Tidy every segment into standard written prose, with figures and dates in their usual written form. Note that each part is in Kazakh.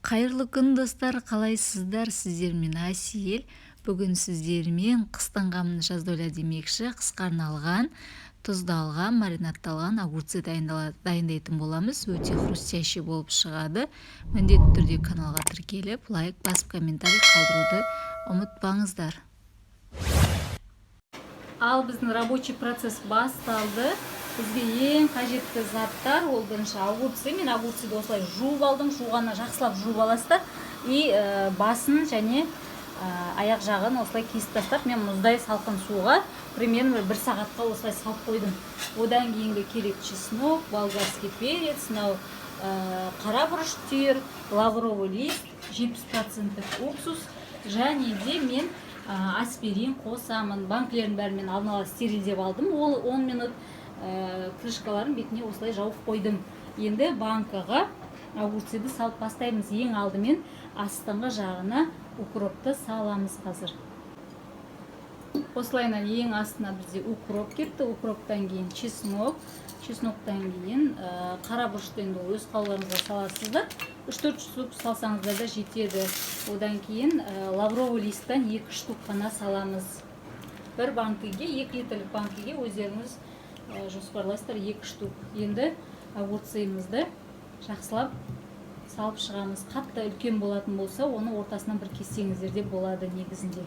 Қайырлы күн достар, қалайсыздар? Сіздермен Асиел. Бүгін сіздермен қыстың қамын жаздойлар демекші, қысқа арналған, тұздалған, маринадталған огурцы дайындайтын боламыз. Өте хрустящий болып шығады. Міндетті түрде каналға тіркеліп, лайк басып, комментарий қалдыруды ұмытпаңыздар. Ал біздің рабочий процесс басталды. Бізге ең қажетті заттар, ол бірінші огурцы. Мен огурцыды осылай жуып алдым, жуғаннан жақсылап жуып аласыздар. И басын және аяқ жағын осылай кесіп тастап, мен мұздай салқын суға примерно 1 сағатқа осылай салып қойдым. Одан кейінгі керек чеснок, болгарский перец, қара бұрыш түйір, лавровый лист, 70% уксус, және де мен аспирин қосамын. Банкілерін бәрін мен алдын ала стерилдеп алдым. Ол 10 минут крышкаларын бетіне осылай жауып қойдым. Енді банкаға огурцыды салып бастаймыз. Ең алдымен астыңғы жағына укропты саламыз қазір. Осылайынан ең астына бізде укроп кетті. Укроптан кейін чеснок, чесноктан кейін қара бұрышты енді өз қалаларыңызға саласыздар. 3-4 штук салсаңыздар да жетеді. Одан кейін лавровый листтан 2 штук қана саламыз. Бір банкіге, 2 литрлік банкіге өздеріңіз жоспарлайсыздар 2 штук. Енді огурцыйымызды жақсылап салып шығамыз. Қатты үлкен болатын болса, оны ортасынан бір кессеңіздер де болады негізінде.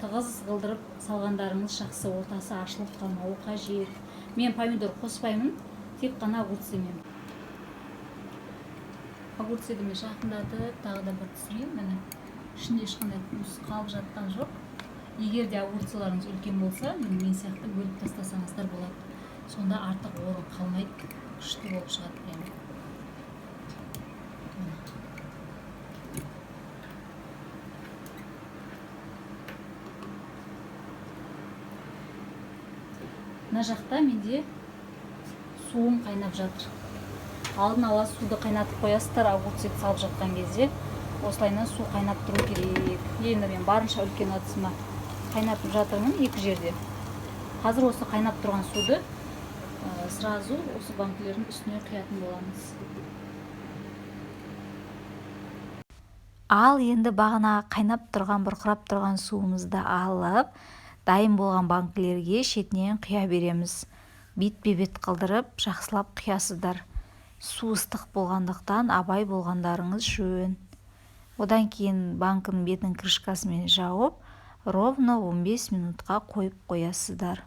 Тығыз қылдырып салғандарыңыз жақсы, ортасы ашылып қалмауы қажет. Мен помидор қоспаймын, тек қана огурцыймен. Огурцыйды мен жақындатып, тағы да бір түсірейін. Міне, ішінде ешқандай тұз қалып жатқан жоқ. Егер де огурцыларыңыз үлкен болса, мен сияқты бөліп тастасаңыздар болады. Сонда артық орын қалмайды, күшті болып шығады прямо. Мына жақта менде суым қайнап жатыр. Алдын ала суды қайнатып қоясыздар, огурцыды салып жатқан кезде. Осылайынан су қайнап тұру керек. Енді мен барынша үлкен ыдысыма қайнатып жатырмын 2 жерде. Қазір осы қайнап тұрған суды сразу осы банкілердің үстіне құятын боламыз. Ал енді бағана қайнап тұрған, бұрқырап тұрған суымызды алып, дайын болған банкілерге шетінен құя береміз. Бет-бет қылдырып, жақсылап құясыздар. Су ыстық болғандықтан абай болғандарыңыз жөн. Одан кейін банкының бетінің крышкасымен жауып, ровно 15 минутқа қойып қоясыздар.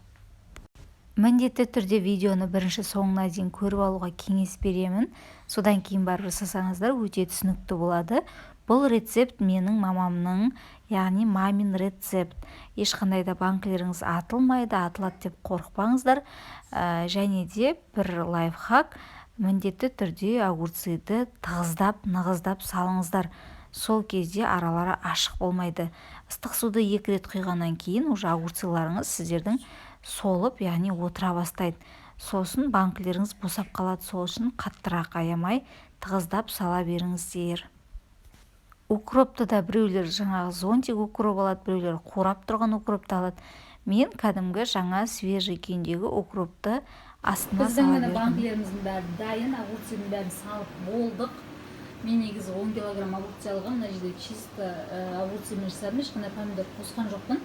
Міндетті түрде видеоны бірінші соңына дейін көріп алуға кеңес беремін. Содан кейін барып жасасаңыздар өте түсінікті болады. Бұл рецепт менің мамамның, яғни мамин рецепт. Ешқандай да банкілеріңіз атылмайды, атылады деп қорықпаңыздар. Және де бір лайфхак, міндетті түрде огурцыды тығыздап, нығыздап салыңыздар. Сол кезде аралары ашық болмайды. Ыстық суды 2 рет құйғаннан кейін уже огурцыларыңыз сіздердің солып, яғни отыра бастайды. Сосын банкілеріңіз босап қалады. Сол үшін қаттырақ аямай тығыздап сала беріңіздер. Укропты да біреулер жаңағы зонтик укроп алады, біреулер қурап тұрған укропты алады. Мен кәдімгі жаңа свежий күйіндегі укропты астына сала бердім. Біздің банкілеріміздің бәрі дайын, огурцының бәрін салып болдық. Мен негізі 10 килограмм огурцы алғам, мына жерде чисто огурцымен жасадым, ешқандай помидор қосқан жоқпын.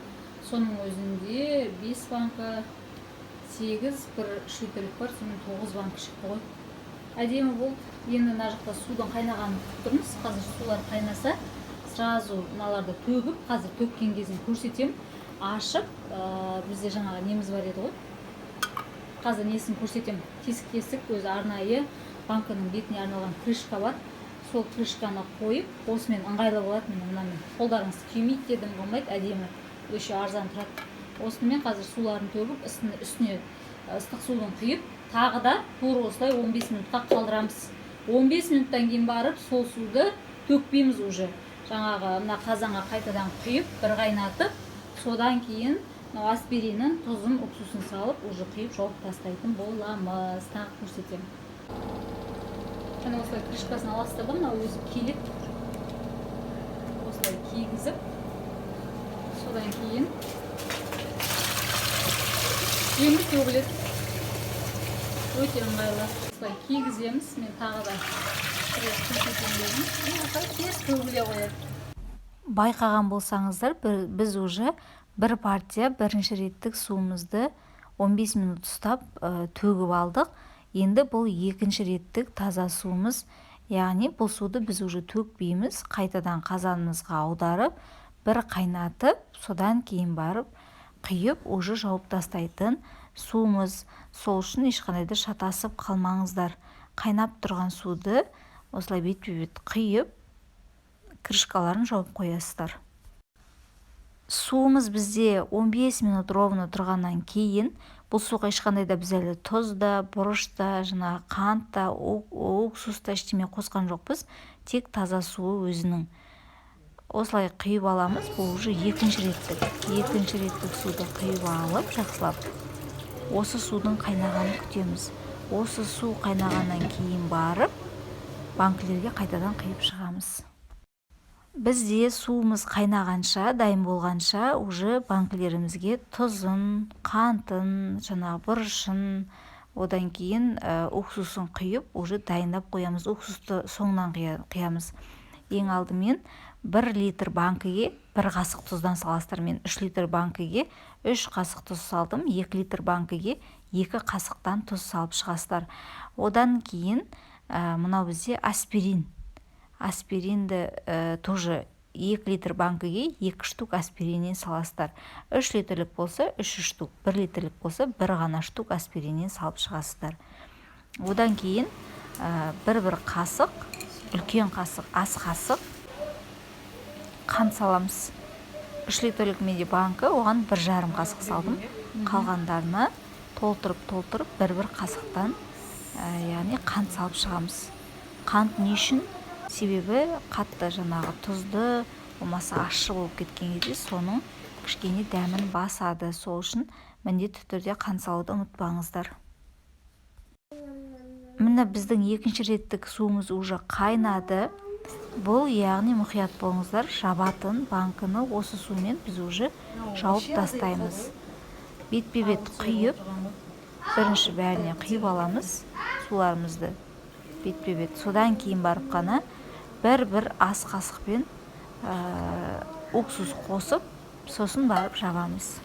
Соның өзінде 5 банка, 8, бір 3 литрлік бар, соның 9 банка шықты ғой. Әдемі болды. Енді мына жақта судың қайнағанын күтіп тұрмыз. Қазір сулар қайнаса, сразу мыналарды төгіп, қазір төккен кезін көрсетем. Ашып, бізде жаңағы неміз бар еді ғой. Қазір несін көрсетем. Тесік-тесік, өзі арнайы банканың бетіне арналған крышка бар. Сол крышканы қойып, осымен ыңғайлы болады. Мынамен қолдарыңыз күймейді дедім, болмайды, әдемі, өше арзан тұрады. Осымен қазір суларын төгіп, үстіне ыстық судың құйып, тағы да тура осылай 15 минутқа қалдырамыз. 15 минуттан кейін барып, сол суды төкпейміз уже. Жаңағы мына қазанға қайтадан құйып, бір қайнатып, содан кейін аспиринін, тұзын, уксусын салып, уже құйып жауып тастайтын боламыз. Тағы көрсетем. Осылай крышкасын аластырдым, мына өзі келіп, осылай кигізіп, содан кейін енді төгіледі. Өте ыңғайлы. Осылай кигіземіз. Мен тағы да көрсетем. тез төгіле қояды. Байқаған болсаңыздар, біз уже бір партия бірінші реттік суымызды 15 минут ұстап төгіп алдық. Енді бұл екінші реттік таза суымыз. Яғни бұл суды біз уже төкпейміз, қайтадан қазанымызға аударып, бір қайнатып, содан кейін барып құйып, уже жауып тастайтын суымыз. Сол үшін ешқандай да шатасып қалмаңыздар. Қайнап тұрған суды осылай бетпе-бет құйып, крышкаларын жауып қоясыздар. Суымыз бізде 15 минут ровно тұрғаннан кейін, бұл суға ешқандай да біз әлі тұз да, бұрыш та, жаңағы қант та, уксус та ештеме қосқан жоқпыз. Тек таза суы өзінің. Осылай құйып аламыз. Бұл уже екінші реттік суды құйып алып, жақсылап. Осы судың қайнағанын күтеміз. Осы су қайнағаннан кейін барып, банкілерге қайтадан құйып шығамыз. Бізде суымыз қайнағанша, дайын болғанша, уже банкілерімізге тұзын, қантын, жаңағы бұрышын, одан кейін уксусын құйып, уже дайындап қоямыз. Уксусты соңынан құямыз. Ең алдымен 1 литр банкіге 1 қасық тұздан саласыздар. Мен 3 литр банкіге 3 қасық тұз салдым. 2 литр банкіге 2 қасықтан тұз салып шығасыздар. Одан кейін мынау бізде аспирин. Аспиринді тоже 2 литр банкіге 2 штук аспириннен саласыздар. 3 литрлік болса 3 штук, 1 литрлік болса 1 ғана штук аспириннен салып шығасыздар. Одан кейін бір қасық, үлкен қасық, ас қасық қант саламыз. 3 литрлік менде банкі, оған 1,5 қасық салдым. Қалғандарына толтырып бір қасықтан, яғни қант салып шығамыз. Қант не үшін? Себебі қатты жаңағы тұзды, болмаса ащы болып кеткен кезде соның кішкене дәмін басады. Сол үшін міндетті түрде қант салуды ұмытпаңыздар. Міне біздің екінші реттік суымыз уже қайнады. Бұл яғни мұқият болыңыздар, жабатын банкіні осы сумен біз уже жауып тастаймыз. Бетпе-бет құйып, бірінші бәріне құйып аламыз суларымызды. Бетпе-бет. Содан кейін барып қана бір ас қасықпен уксус қосып, сосын барып жабамыз.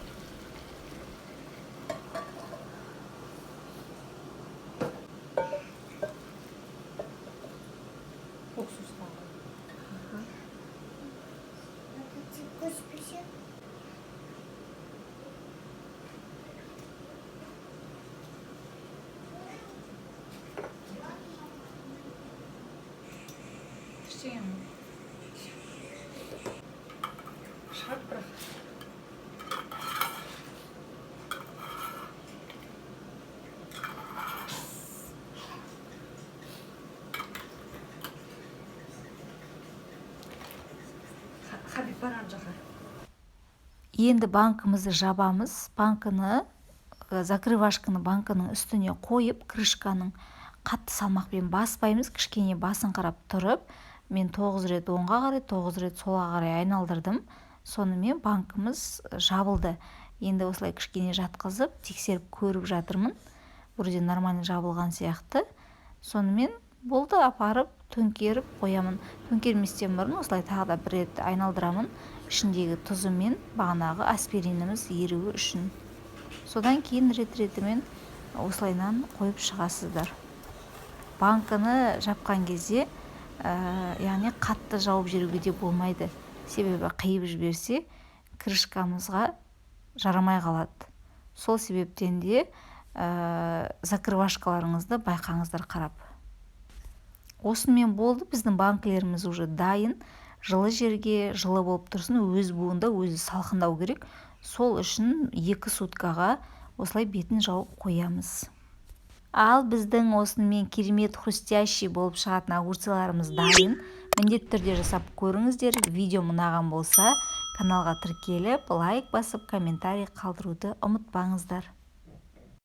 Енді банкімізді жабамыз. Банкіні, закрывашканы банкінің үстіне қойып, крышканың қатты салмақпен баспаймыз. Кішкене басын қарап тұрып, мен 9 рет оңға қарай, 9 рет солға қарай айналдырдым. Сонымен банкіміз жабылды. Енді осылай кішкене жатқызып, тексеріп көріп жатырмын. Бұрде нормально жабылған сияқты. Сонымен болды, апарып төңкеріп қоямын. Төңкерместен бұрын осылай тағы да бір рет айналдырамын. Ішіндегі тұзы мен бағанағы аспириніміз еруі үшін. Содан кейін рет-ретімен осылайнан қойып шығасыздар. Банкіні жапқан кезде, яғни қатты жауып жіберуге де болмайды. Себебі қиып жіберсе, крышкамызға жарамай қалады. Сол себептен де закрывашкаларыңызды байқаңыздар қарап. Осымен болды, біздің банкілеріміз уже дайын. Жылы жерге жылы болып тұрсын, өз буында өзі салқындау керек. Сол үшін 2 суткаға осылай бетін жауып қоямыз. Ал біздің осынымен керемет хрустящий болып шығатын огурцыларымыз дайын. Міндетті түрде жасап көріңіздер. Видео ұнаған болса, каналға тіркеліп, лайк басып, комментарий қалдыруды ұмытпаңыздар.